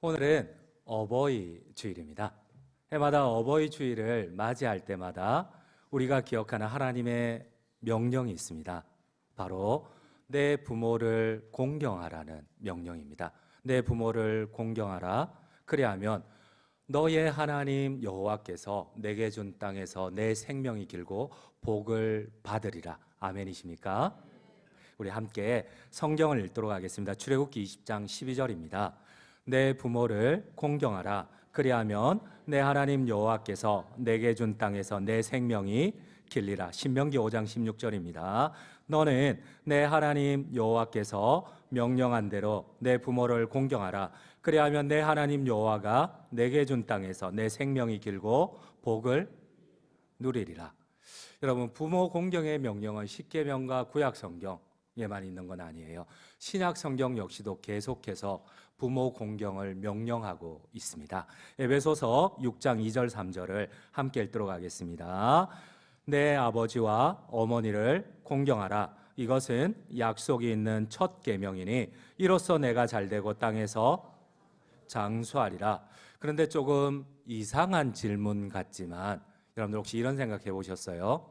오늘은 어버이 주일입니다. 해마다 어버이 주일을 맞이할 때마다 우리가 기억하는 하나님의 명령이 있습니다. 바로 내 부모를 공경하라는 명령입니다. 내 부모를 공경하라. 그리하면 너의 하나님 여호와께서 내게 준 땅에서 내 생명이 길고 복을 받으리라. 아멘이십니까? 우리 함께 성경을 읽도록 하겠습니다. 출애굽기 20장 12절입니다. 내 부모를 공경하라. 그리하면 내 하나님 여호와께서 내게 준 땅에서 내 생명이 길리라. 신명기 5장 16절입니다. 너는 내 하나님 여호와께서 명령한 대로 내 부모를 공경하라. 그리하면 내 하나님 여호와가 내게 준 땅에서 내 생명이 길고 복을 누리리라. 여러분, 부모 공경의 명령은 십계명과 구약 성경에만 있는 건 아니에요. 신약 성경 역시도 계속해서 부모 공경을 명령하고 있습니다. 에베소서 6장 2절 3절을 함께 읽도록 하겠습니다. 내 아버지와 어머니를 공경하라. 이것은 약속이 있는 첫 계명이니 이로써 내가 잘되고 땅에서 장수하리라. 그런데 조금 이상한 질문 같지만 여러분들 혹시 이런 생각해 보셨어요?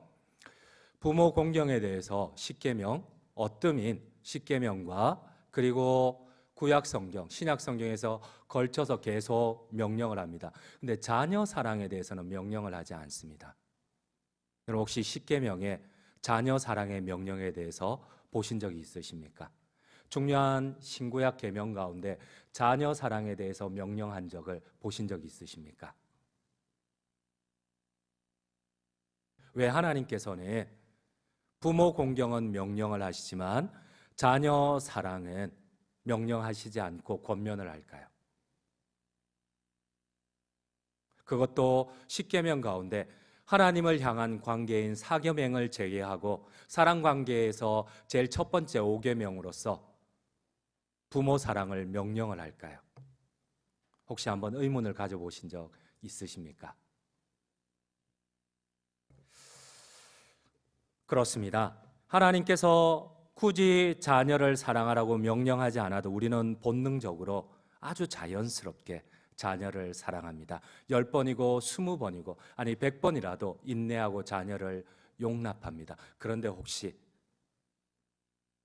부모 공경에 대해서 십계명, 어뜸인 십계명과 그리고 구약 성경, 신약 성경에서 걸쳐서 계속 명령을 합니다. 근데 자녀 사랑에 대해서는 명령을 하지 않습니다. 여러분 혹시 십계명의 자녀 사랑의 명령에 대해서 보신 적이 있으십니까? 중요한 신구약 계명 가운데 자녀 사랑에 대해서 명령한 적을 보신 적이 있으십니까? 왜 하나님께서는 부모 공경은 명령을 하시지만 자녀 사랑은 명령하시지 않고 권면을 할까요? 그것도 십계명 가운데 하나님을 향한 관계인 사계명을 제외하고 사랑 관계에서 제일 첫 번째 5계명으로서 부모 사랑을 명령을 할까요? 혹시 한번 의문을 가져보신 적 있으십니까? 그렇습니다. 하나님께서 굳이 자녀를 사랑하라고 명령하지 않아도 우리는 본능적으로 아주 자연스럽게 자녀를 사랑합니다. 10번이고 20번이고 아니 100번이라도 인내하고 자녀를 용납합니다. 그런데 혹시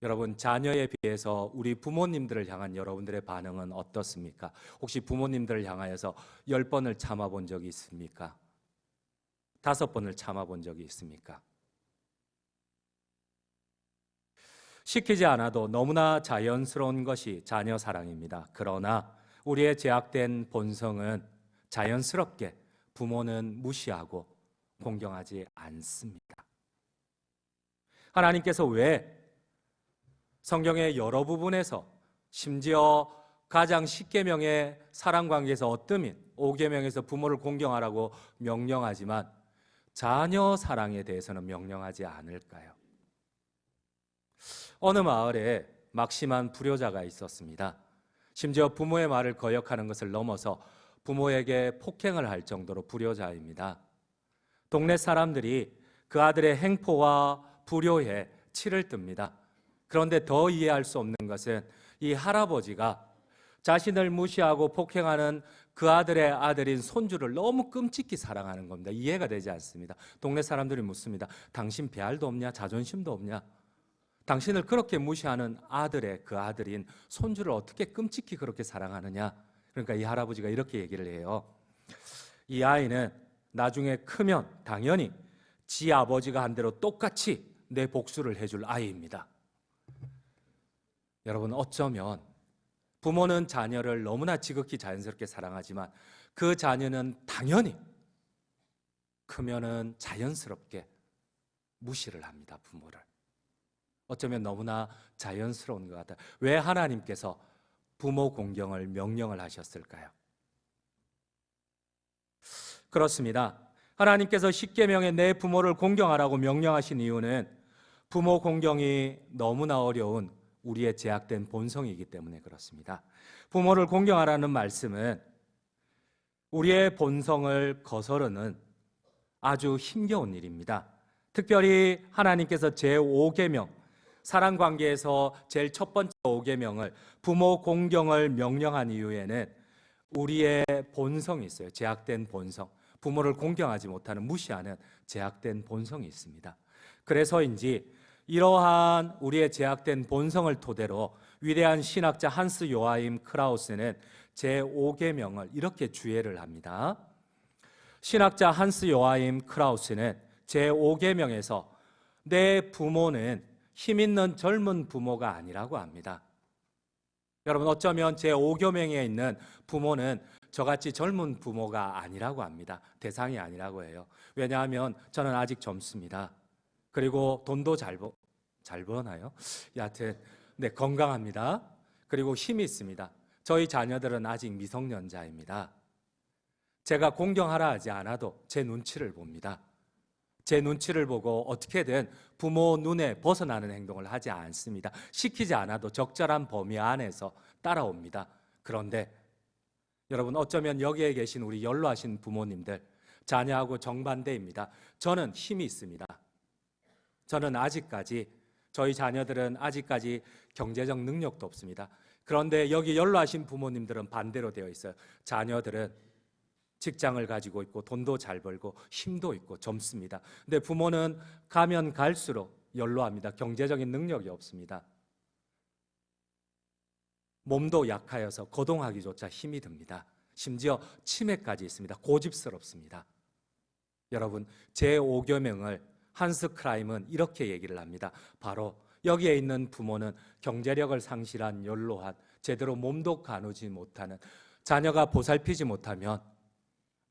여러분 자녀에 비해서 우리 부모님들을 향한 여러분들의 반응은 어떻습니까? 혹시 부모님들을 향하여서 10번을 참아본 적이 있습니까? 5번을 참아본 적이 있습니까? 시키지 않아도 너무나 자연스러운 것이 자녀 사랑입니다. 그러나 우리의 제약된 본성은 자연스럽게 부모는 무시하고 공경하지 않습니다. 하나님께서 왜 성경의 여러 부분에서 심지어 가장 십계명의 사랑 관계에서 어뜸인 5계명에서 부모를 공경하라고 명령하지만 자녀 사랑에 대해서는 명령하지 않을까요? 어느 마을에 막심한 불효자가 있었습니다. 심지어 부모의 말을 거역하는 것을 넘어서 부모에게 폭행을 할 정도로 불효자입니다. 동네 사람들이 그 아들의 행포와 불효에 치를 듭니다. 그런데 더 이해할 수 없는 것은 이 할아버지가 자신을 무시하고 폭행하는 그 아들의 아들인 손주를 너무 끔찍히 사랑하는 겁니다. 이해가 되지 않습니다. 동네 사람들이 묻습니다. 당신 배알도 없냐? 자존심도 없냐? 당신을 그렇게 무시하는 아들의 그 아들인 손주를 어떻게 끔찍히 그렇게 사랑하느냐? 그러니까 이 할아버지가 이렇게 얘기를 해요. 이 아이는 나중에 크면 당연히 지 아버지가 한 대로 똑같이 내 복수를 해줄 아이입니다. 여러분 어쩌면 부모는 자녀를 너무나 지극히 자연스럽게 사랑하지만 그 자녀는 당연히 크면은 자연스럽게 무시를 합니다. 부모를. 어쩌면 너무나 자연스러운 것 같아요. 왜 하나님께서 부모 공경을 명령을 하셨을까요? 그렇습니다. 하나님께서 십계명에 내 부모를 공경하라고 명령하신 이유는 부모 공경이 너무나 어려운 우리의 제약된 본성이기 때문에 그렇습니다. 부모를 공경하라는 말씀은 우리의 본성을 거스르는 아주 힘겨운 일입니다. 특별히 하나님께서 제5계명 사랑 관계에서 제일 첫 번째 5계명을 부모 공경을 명령한 이유에는 우리의 본성이 있어요. 제약된 본성. 부모를 공경하지 못하는, 무시하는 제약된 본성이 있습니다. 그래서인지 이러한 우리의 제약된 본성을 토대로 위대한 신학자 한스 요하임 크라우스는 제5계명을 이렇게 주의를 합니다. 신학자 한스 요하임 크라우스는 제5계명에서 내 부모는 힘 있는 젊은 부모가 아니라고 합니다. 여러분, 어쩌면 제5계명에 있는 부모는 저같이 젊은 부모가 아니라고 합니다. 대상이 아니라고 해요. 왜냐하면 저는 아직 젊습니다. 그리고 돈도 잘 버나요? 여하튼 네, 건강합니다. 그리고 힘이 있습니다. 저희 자녀들은 아직 미성년자입니다. 제가 공경하라 하지 않아도 제 눈치를 봅니다. 제 눈치를 보고 어떻게든 부모 눈에 벗어나는 행동을 하지 않습니다. 시키지 않아도 적절한 범위 안에서 따라옵니다. 그런데 여러분, 어쩌면 여기에 계신 우리 연로하신 부모님들, 자녀하고 정반대입니다. 저는 힘이 있습니다. 저는 아직까지, 저희 자녀들은 아직까지 경제적 능력도 없습니다. 그런데 여기 연로하신 부모님들은 반대로 되어 있어요. 자녀들은 직장을 가지고 있고 돈도 잘 벌고 힘도 있고 젊습니다. 근데 부모는 가면 갈수록 연로합니다. 경제적인 능력이 없습니다. 몸도 약하여서 거동하기조차 힘이 듭니다. 심지어 치매까지 있습니다. 고집스럽습니다. 여러분, 제5계명을 한스 크라임은 이렇게 얘기를 합니다. 바로 여기에 있는 부모는 경제력을 상실한 연로한, 제대로 몸도 가누지 못하는, 자녀가 보살피지 못하면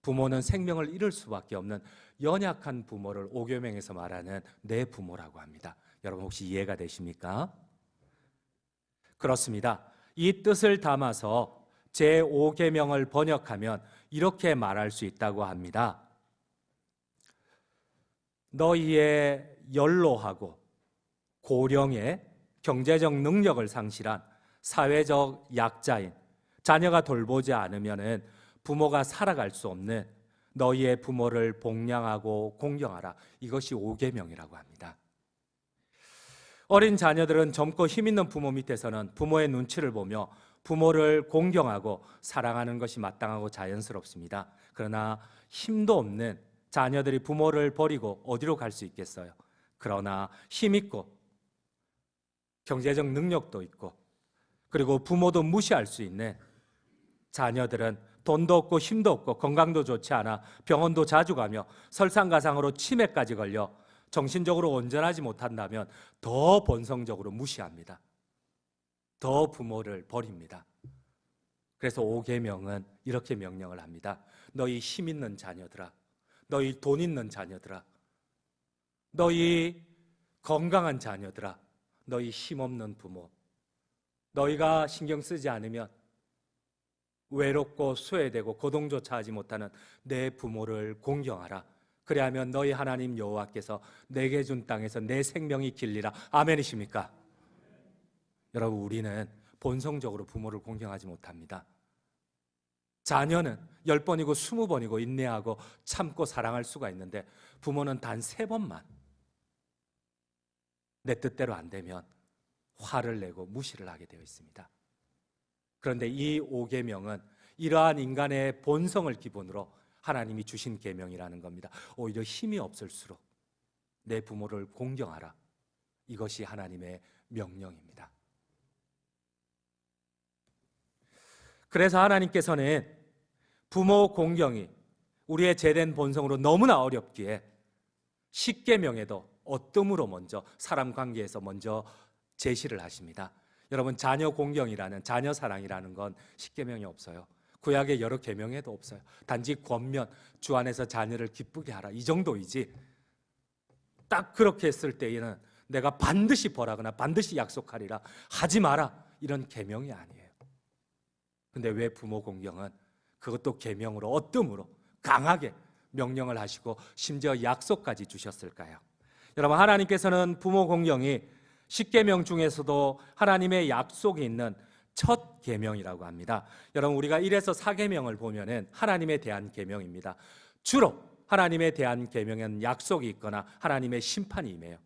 부모는 생명을 잃을 수밖에 없는 연약한 부모를 5계명에서 말하는 내 부모라고 합니다. 여러분, 혹시 이해가 되십니까? 그렇습니다. 이 뜻을 담아서 제5계명을 번역하면 이렇게 말할 수 있다고 합니다. 너희의 연로하고 고령의 경제적 능력을 상실한 사회적 약자인, 자녀가 돌보지 않으면 부모가 살아갈 수 없는 너희의 부모를 복량하고 공경하라. 이것이 5계명이라고 합니다. 어린 자녀들은 젊고 힘 있는 부모 밑에서는 부모의 눈치를 보며 부모를 공경하고 사랑하는 것이 마땅하고 자연스럽습니다. 그러나 힘도 없는 자녀들이 부모를 버리고 어디로 갈 수 있겠어요? 그러나 힘 있고 경제적 능력도 있고 그리고 부모도 무시할 수 있는 자녀들은 돈도 없고 힘도 없고 건강도 좋지 않아 병원도 자주 가며 설상가상으로 치매까지 걸려 정신적으로 온전하지 못한다면 더 본성적으로 무시합니다. 더 부모를 버립니다. 그래서 5계명은 이렇게 명령을 합니다. 너희 힘 있는 자녀들아, 너희 돈 있는 자녀들아, 너희 건강한 자녀들아, 너희 힘없는 부모, 너희가 신경 쓰지 않으면 외롭고 소외되고 고동조차 하지 못하는 내 부모를 공경하라. 그래야면 너희 하나님 여호와께서 내게 준 땅에서 내 생명이 길리라. 아멘이십니까? 여러분, 우리는 본성적으로 부모를 공경하지 못합니다. 자녀는 10번이고 20번이고 인내하고 참고 사랑할 수가 있는데 부모는 단 3번만 내 뜻대로 안 되면 화를 내고 무시를 하게 되어 있습니다. 그런데 이 5계명은 이러한 인간의 본성을 기본으로 하나님이 주신 계명이라는 겁니다. 오히려 힘이 없을수록 내 부모를 공경하라. 이것이 하나님의 명령입니다. 그래서 하나님께서는 부모 공경이 우리의 죄된 본성으로 너무나 어렵기에 10계명에도 어뜸으로 먼저 사람 관계에서 먼저 제시를 하십니다. 여러분, 자녀 공경이라는, 자녀 사랑이라는 건 10계명이 없어요. 구약의 여러 계명에도 없어요. 단지 권면, 주 안에서 자녀를 기쁘게 하라, 이 정도이지 딱 그렇게 했을 때에는 내가 반드시 벌하거나 반드시 약속하리라, 하지 마라, 이런 계명이 아니에요. 근데 왜 부모 공경은 그것도 계명으로, 어뜸으로 강하게 명령을 하시고 심지어 약속까지 주셨을까요? 여러분, 하나님께서는 부모 공경이 10계명 중에서도 하나님의 약속이 있는 첫 계명이라고 합니다. 여러분, 우리가 1에서 4계명을 보면은 하나님에 대한 계명입니다. 주로 하나님에 대한 계명은 약속이 있거나 하나님의 심판이 임해요.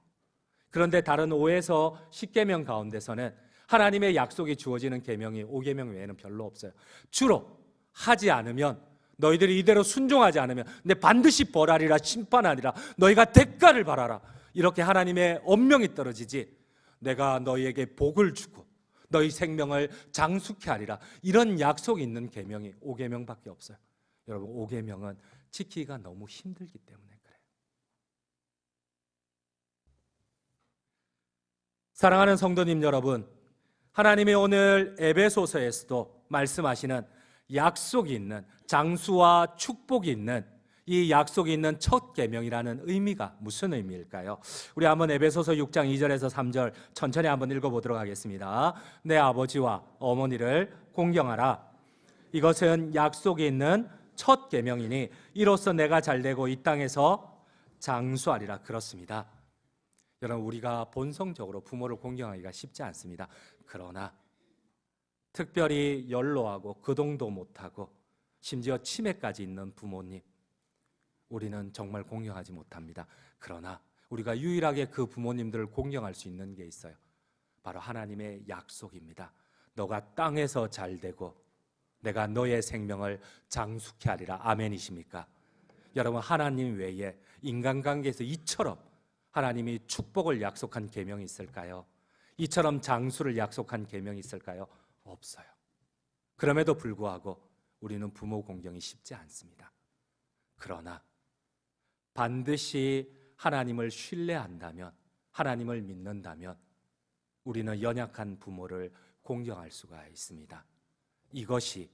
그런데 다른 5에서 10계명 가운데서는 하나님의 약속이 주어지는 계명이 5계명 외에는 별로 없어요. 주로 하지 않으면, 너희들이 이대로 순종하지 않으면 내 반드시 벌하리라, 심판하리라, 너희가 대가를 받아라, 이렇게 하나님의 엄명이 떨어지지, 내가 너희에게 복을 주고 너희 생명을 장수케 하리라, 이런 약속이 있는 계명이 5계명밖에 없어요. 여러분, 5계명은 지키기가 너무 힘들기 때문에 그래요. 사랑하는 성도님 여러분, 하나님이 오늘 에베소서에서도 말씀하시는 약속이 있는, 장수와 축복이 있는 이 약속이 있는 첫 계명이라는 의미가 무슨 의미일까요? 우리 한번 에베소서 6장 2절에서 3절 천천히 한번 읽어보도록 하겠습니다. 내 아버지와 어머니를 공경하라. 이것은 약속이 있는 첫 계명이니 이로써 내가 잘되고 이 땅에서 장수하리라. 그렇습니다. 여러분, 우리가 본성적으로 부모를 공경하기가 쉽지 않습니다. 그러나 특별히 연로하고 거동도 못하고 심지어 치매까지 있는 부모님, 우리는 정말 공경하지 못합니다. 그러나 우리가 유일하게 그 부모님들을 공경할 수 있는 게 있어요. 바로 하나님의 약속입니다. 너가 땅에서 잘되고 내가 너의 생명을 장수케 하리라. 아멘이십니까? 여러분, 하나님 외에 인간관계에서 이처럼 하나님이 축복을 약속한 계명이 있을까요? 이처럼 장수를 약속한 계명이 있을까요? 없어요. 그럼에도 불구하고 우리는 부모 공경이 쉽지 않습니다. 그러나 반드시 하나님을 신뢰한다면, 하나님을 믿는다면 우리는 연약한 부모를 공경할 수가 있습니다. 이것이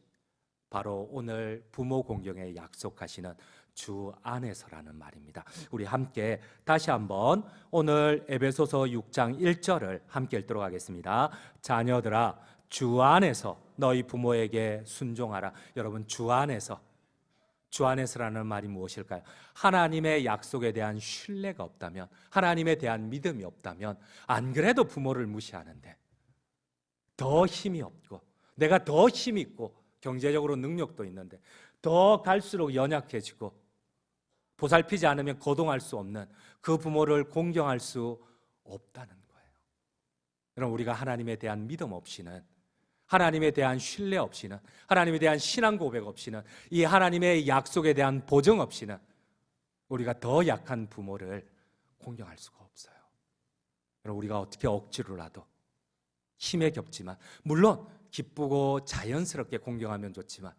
바로 오늘 부모 공경에 약속하시는 주 안에서라는 말입니다. 우리 함께 다시 한번 오늘 에베소서 6장 1절을 함께 읽도록 하겠습니다. 자녀들아, 주 안에서 너희 부모에게 순종하라. 여러분, 주 안에서라는 말이 무엇일까요? 하나님의 약속에 대한 신뢰가 없다면, 하나님에 대한 믿음이 없다면, 안 그래도 부모를 무시하는데 더 힘이 없고, 내가 더 힘 있고 경제적으로 능력도 있는데 더 갈수록 연약해지고 보살피지 않으면 거동할 수 없는 그 부모를 공경할 수 없다는 거예요. 여러분, 우리가 하나님에 대한 믿음 없이는, 하나님에 대한 신뢰 없이는, 하나님에 대한 신앙 고백 없이는, 이 하나님의 약속에 대한 보증 없이는 우리가 더 약한 부모를 공경할 수가 없어요. 여러분, 우리가 어떻게 억지로라도 힘에 겹지만, 물론 기쁘고 자연스럽게 공경하면 좋지만,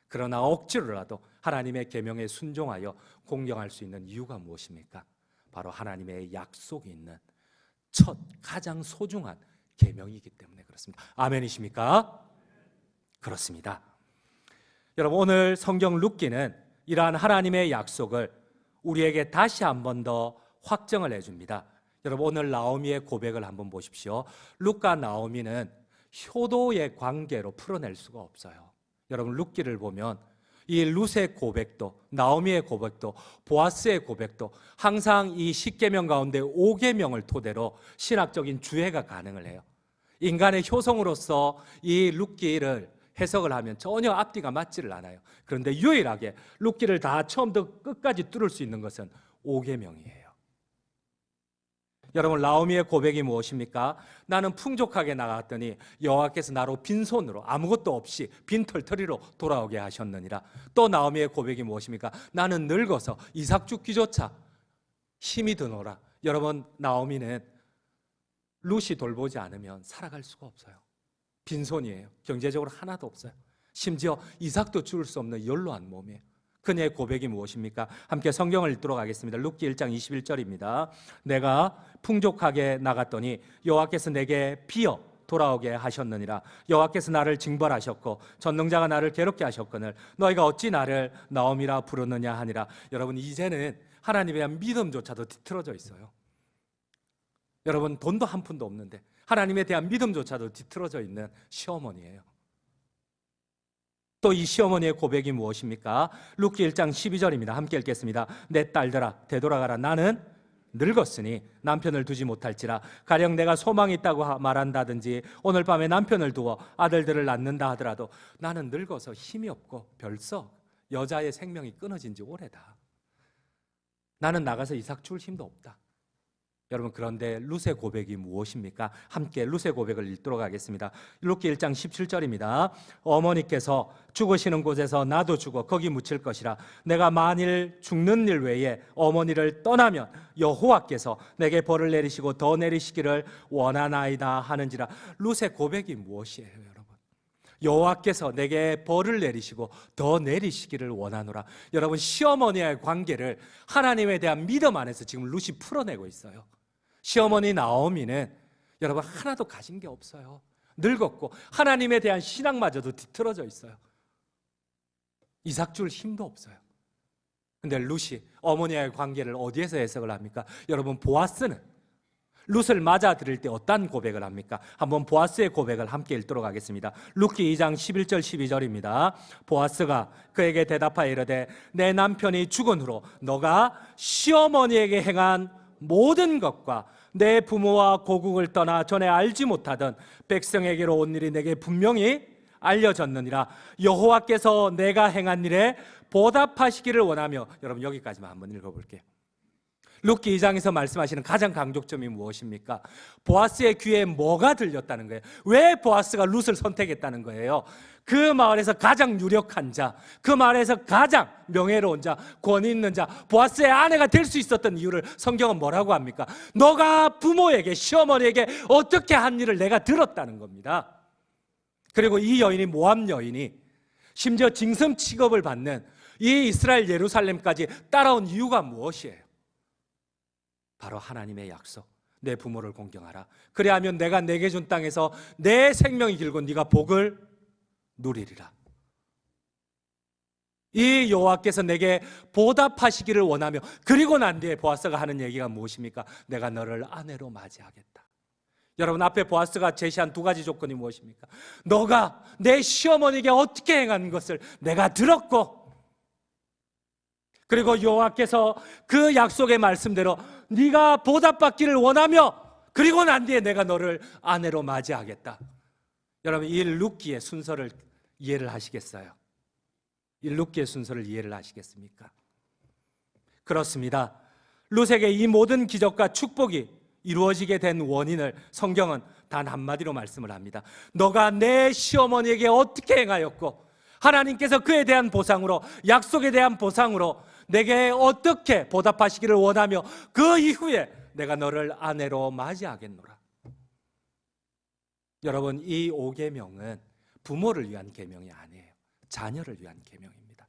그러나 억지로라도 하나님의 계명에 순종하여 공경할 수 있는 이유가 무엇입니까? 바로 하나님의 약속이 있는 첫 가장 소중한 계명이기 때문에 그렇습니다. 아멘이십니까? 그렇습니다. 여러분, 오늘 성경 룻기는 이러한 하나님의 약속을 우리에게 다시 한 번 더 확정을 해줍니다. 여러분, 오늘 나오미의 고백을 한번 보십시오. 룻과 나오미는 효도의 관계로 풀어낼 수가 없어요. 여러분, 룻기를 보면 이 룻의 고백도, 나오미의 고백도, 보아스의 고백도 항상 이 10계명 가운데 5계명을 토대로 신학적인 주해가 가능을 해요. 인간의 효성으로서 이 룻기를 해석을 하면 전혀 앞뒤가 맞지를 않아요. 그런데 유일하게 룻기를 다 처음부터 끝까지 뚫을 수 있는 것은 5계명이에요. 여러분, 나오미의 고백이 무엇입니까? 나는 풍족하게 나갔더니 여호와께서 나로 빈손으로, 아무것도 없이 빈털터리로 돌아오게 하셨느니라. 또 나오미의 고백이 무엇입니까? 나는 늙어서 이삭 죽기조차 힘이 드노라. 여러분, 나오미는 룻이 돌보지 않으면 살아갈 수가 없어요. 빈손이에요. 경제적으로 하나도 없어요. 심지어 이삭도 죽을 수 없는 연로한 몸이에요. 그녀의 고백이 무엇입니까? 함께 성경을 읽도록 하겠습니다. 룻기 1장 21절입니다. 내가 풍족하게 나갔더니 여호와께서 내게 비어 돌아오게 하셨느니라. 여호와께서 나를 징벌하셨고 전능자가 나를 괴롭게 하셨거늘 너희가 어찌 나를 나오미라 부르느냐 하니라. 여러분, 이제는 하나님에 대한 믿음조차도 뒤틀어져 있어요. 여러분, 돈도 한 푼도 없는데 하나님에 대한 믿음조차도 뒤틀어져 있는 시어머니예요. 또 이 시어머니의 고백이 무엇입니까? 룻기 1장 12절입니다. 함께 읽겠습니다. 내 딸들아, 되돌아가라. 나는 늙었으니 남편을 두지 못할지라. 가령 내가 소망이 있다고 말한다든지 오늘 밤에 남편을 두어 아들들을 낳는다 하더라도 나는 늙어서 힘이 없고 벌써 여자의 생명이 끊어진 지 오래다. 나는 나가서 이삭 줄 힘도 없다. 여러분, 그런데 룻의 고백이 무엇입니까? 함께 룻의 고백을 읽도록 하겠습니다. 룻기 1장 17절입니다. 어머니께서 죽으시는 곳에서 나도 죽어 거기 묻힐 것이라. 내가 만일 죽는 일 외에 어머니를 떠나면 여호와께서 내게 벌을 내리시고 더 내리시기를 원하나이다 하는지라. 룻의 고백이 무엇이에요, 여러분? 여호와께서 내게 벌을 내리시고 더 내리시기를 원하노라. 여러분, 시어머니와의 관계를 하나님에 대한 믿음 안에서 지금 룻이 풀어내고 있어요. 시어머니 나오미는 여러분 하나도 가진 게 없어요. 늙었고 하나님에 대한 신앙마저도 뒤틀어져 있어요. 이삭 줄 힘도 없어요. 근데 룻이 어머니와의 관계를 어디에서 해석을 합니까? 여러분, 보아스는 룻을 맞아들일 때 어떤 고백을 합니까? 한번 보아스의 고백을 함께 읽도록 하겠습니다. 룻기 2장 11절 12절입니다. 보아스가 그에게 대답하여 이르되 내 남편이 죽은 후로 너가 시어머니에게 행한 모든 것과 내 부모와 고국을 떠나 전에 알지 못하던 백성에게로 온 일이 내게 분명히 알려졌느니라. 여호와께서 내가 행한 일에 보답하시기를 원하며. 여러분, 여기까지만 한번 읽어볼게요. 룻기 2장에서 말씀하시는 가장 강조점이 무엇입니까? 보아스의 귀에 뭐가 들렸다는 거예요? 왜 보아스가 룻을 선택했다는 거예요? 그 마을에서 가장 유력한 자, 그 마을에서 가장 명예로운 자, 권위 있는 자, 보아스의 아내가 될 수 있었던 이유를 성경은 뭐라고 합니까? 너가 부모에게, 시어머니에게 어떻게 한 일을 내가 들었다는 겁니다. 그리고 이 여인이, 모압 여인이 심지어 징성 취급을 받는 이 이스라엘 예루살렘까지 따라온 이유가 무엇이에요? 바로 하나님의 약속, 내 부모를 공경하라. 그래야면 내가 내게 준 땅에서 내 생명이 길고 네가 복을 누리리라. 이 여호와께서 내게 보답하시기를 원하며. 그리고 난 뒤에 보아스가 하는 얘기가 무엇입니까? 내가 너를 아내로 맞이하겠다. 여러분, 앞에 보아스가 제시한 두 가지 조건이 무엇입니까? 너가 내 시어머니에게 어떻게 행한 것을 내가 들었고, 그리고 여호와께서 그 약속의 말씀대로 네가 보답받기를 원하며, 그리고 난 뒤에 내가 너를 아내로 맞이하겠다. 여러분, 이 룻기의 순서를 이해를 하시겠어요? 이 룻기의 순서를 이해를 하시겠습니까? 그렇습니다. 룻에게 이 모든 기적과 축복이 이루어지게 된 원인을 성경은 단 한마디로 말씀을 합니다. 너가 내 시어머니에게 어떻게 행하였고, 하나님께서 그에 대한 보상으로, 약속에 대한 보상으로 내게 어떻게 보답하시기를 원하며 그 이후에 내가 너를 아내로 맞이하겠노라. 여러분, 이 5계명은 부모를 위한 계명이 아니에요. 자녀를 위한 계명입니다.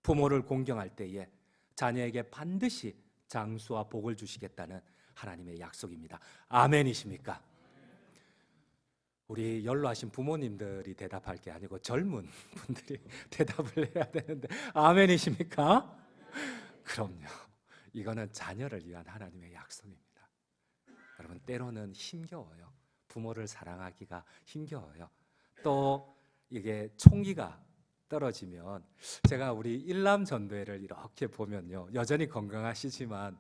부모를 공경할 때에 자녀에게 반드시 장수와 복을 주시겠다는 하나님의 약속입니다. 아멘이십니까? 우리 연로하신 부모님들이 대답할 게 아니고 젊은 분들이 대답을 해야 되는데, 아멘이십니까? 그럼요. 이거는 자녀를 위한 하나님의 약속입니다. 여러분, 때로는 힘겨워요. 부모를 사랑하기가 힘겨워요. 또 이게 총기가 떨어지면, 제가 우리 일남 전도회를 이렇게 보면요, 여전히 건강하시지만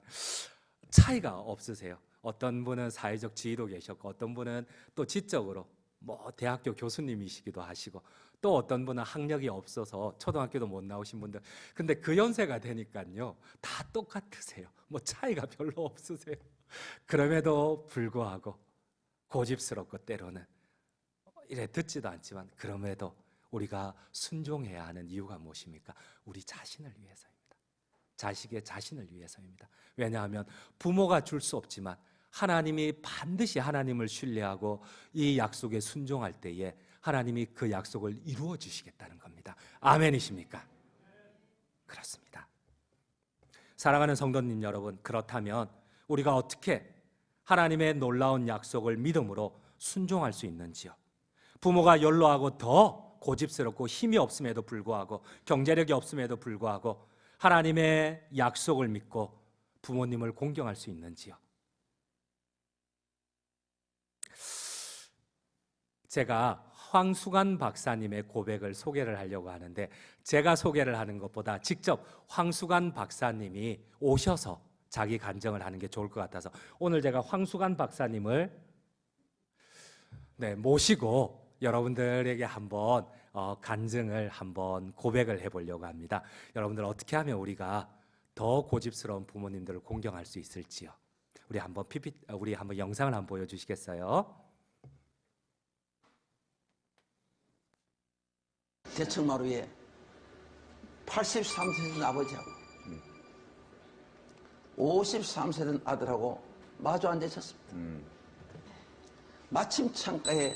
차이가 없으세요. 어떤 분은 사회적 지위도 계셨고, 어떤 분은 또 지적으로 대학교 교수님이시기도 하시고, 또 어떤 분은 학력이 없어서 초등학교도 못 나오신 분들. 근데 그 연세가 되니까요, 다 똑같으세요. 차이가 별로 없으세요. 그럼에도 불구하고 고집스럽고 때로는 이래 듣지도 않지만, 그럼에도 우리가 순종해야 하는 이유가 무엇입니까? 우리 자신을 위해서입니다. 자식의 자신을 위해서입니다. 왜냐하면 부모가 줄 수 없지만 하나님이 반드시 하나님을 신뢰하고 이 약속에 순종할 때에 하나님이 그 약속을 이루어 주시겠다는 겁니다. 아멘이십니까? 그렇습니다. 사랑하는 성도님 여러분, 그렇다면 우리가 어떻게 하나님의 놀라운 약속을 믿음으로 순종할 수 있는지요? 부모가 연로하고 더 고집스럽고 힘이 없음에도 불구하고, 경제력이 없음에도 불구하고 하나님의 약속을 믿고 부모님을 공경할 수 있는지요? 제가 황수관 박사님의 고백을 소개를 하려고 하는데, 제가 소개를 하는 것보다 직접 황수관 박사님이 오셔서 자기 간증을 하는 게 좋을 것 같아서 오늘 제가 황수관 박사님을 모시고 여러분들에게 한번 간증을 한번 고백을 해보려고 합니다. 여러분들, 어떻게 하면 우리가 더 고집스러운 부모님들을 공경할 수 있을지요? 우리 한번 영상을 한번 보여주시겠어요? 대청마루에 83세 된 아버지하고 53세 된 아들하고 마주 앉으셨습니다. 마침 창가에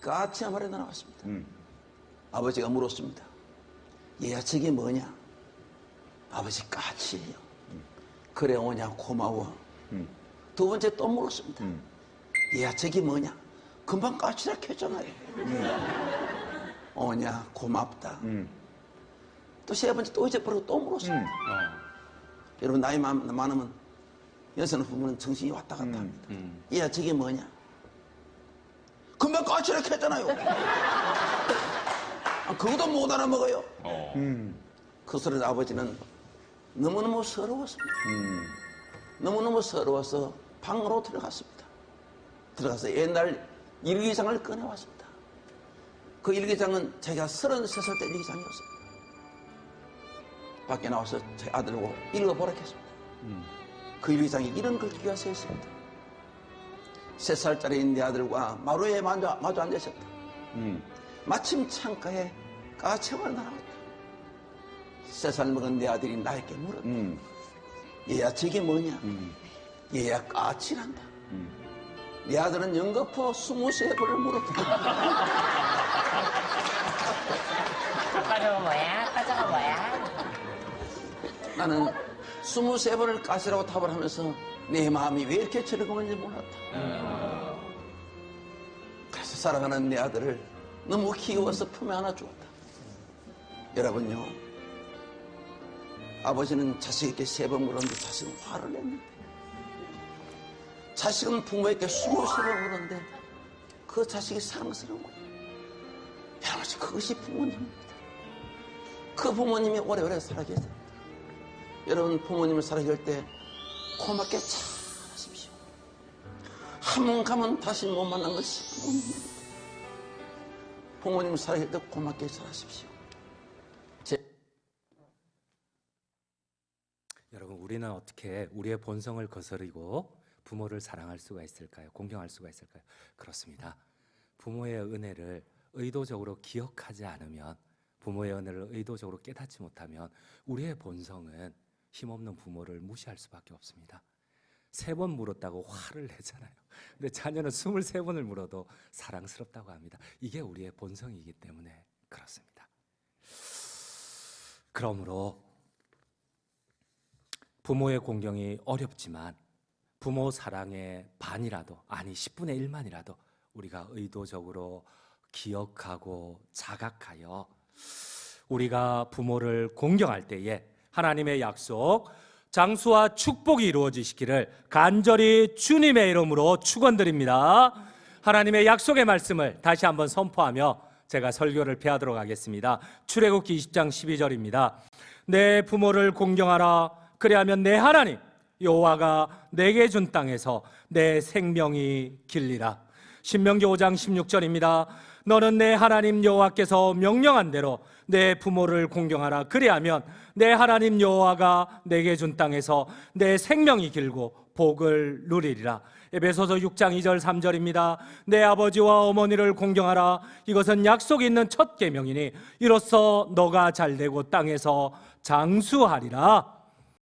까치 한 마리 나왔습니다. 아버지가 물었습니다. 얘야 저게 뭐냐? 아버지 까치예요. 그래 오냐 고마워. 두 번째 또 물었습니다. 얘야 저게 뭐냐? 금방 까치라 했잖아요. 오냐 고맙다. 또 세 번째 또 잊어버리고 또 물었습니다. 여러분 나이 많으면 여성 부부는 정신이 왔다 갔다 합니다. 얘야 저게 뭐냐? 금방 까치라 했잖아요. 그것도 못 알아먹어요. 그 소리를 아버지는 너무너무 서러웠습니다. 너무너무 서러워서 방으로 들어갔습니다. 들어가서 옛날 일기장을 꺼내왔습니다. 그 일기장은 제가 33살 때 일기장이었습니다. 밖에 나와서 제 아들하고 읽어보라 했습니다. 그 일기장에 이런 글귀가 써 있습니다. 3살짜리 내 아들과 마루에 마주 앉으셨다. 마침 창가에 까치가 날아왔다. 3살 먹은 내 아들이 나에게 물었다. 얘야 저게 뭐냐? 얘야 까치란다. 내 아들은 연거푸 23번을 물었다. 아빠는 뭐야? 과자가 뭐야? 나는 23번을 까치라고 답을 하면서 내 마음이 왜 이렇게 즐거운지 몰랐다. 그래서 사랑하는 내 아들을 너무 귀여워서 품에 안아 주었다. 여러분요, 아버지는 자식에게 3번 물었는데 자식은 화를 냈는데, 자식은 부모에게 23번 물었는데 그 자식이 사랑스러운 거예요. 여러분, 그것이 부모님입니다. 그 부모님이 오래오래 살아계세요. 여러분, 부모님을 살아계실 때 고맙게 잘 하십시오. 한 번 가면 다시 못 만난 것이 부모님입니다. 부모님을 살아계실 때 고맙게 잘 하십시오. 여러분, 우리는 어떻게 우리의 본성을 거스르고 부모를 사랑할 수가 있을까요? 공경할 수가 있을까요? 그렇습니다. 부모의 은혜를 의도적으로 기억하지 않으면, 부모의 은혜를 의도적으로 깨닫지 못하면 우리의 본성은 힘없는 부모를 무시할 수밖에 없습니다. 3번 물었다고 화를 내잖아요. 근데 자녀는 23번을 물어도 사랑스럽다고 합니다. 이게 우리의 본성이기 때문에 그렇습니다. 그러므로 부모의 공경이 어렵지만 부모 사랑의 반이라도, 아니 10분의 1만이라도 우리가 의도적으로 기억하고 자각하여 우리가 부모를 공경할 때에 하나님의 약속, 장수와 축복이 이루어지시기를 간절히 주님의 이름으로 축원드립니다. 하나님의 약속의 말씀을 다시 한번 선포하며 제가 설교를 폐하도록 하겠습니다. 출애굽기 20장 12절입니다. 내 부모를 공경하라. 그리하면 내 하나님 여호와가 내게 준 땅에서 내 생명이 길리라. 신명기 5장 16절입니다. 너는 내 하나님 여호와께서 명령한 대로 내 부모를 공경하라. 그리하면 내 하나님 여호와가 내게 준 땅에서 내 생명이 길고 복을 누리리라. 에베소서 6장 2절 3절입니다. 내 아버지와 어머니를 공경하라. 이것은 약속이 있는 첫 계명이니 이로써 너가 잘되고 땅에서 장수하리라.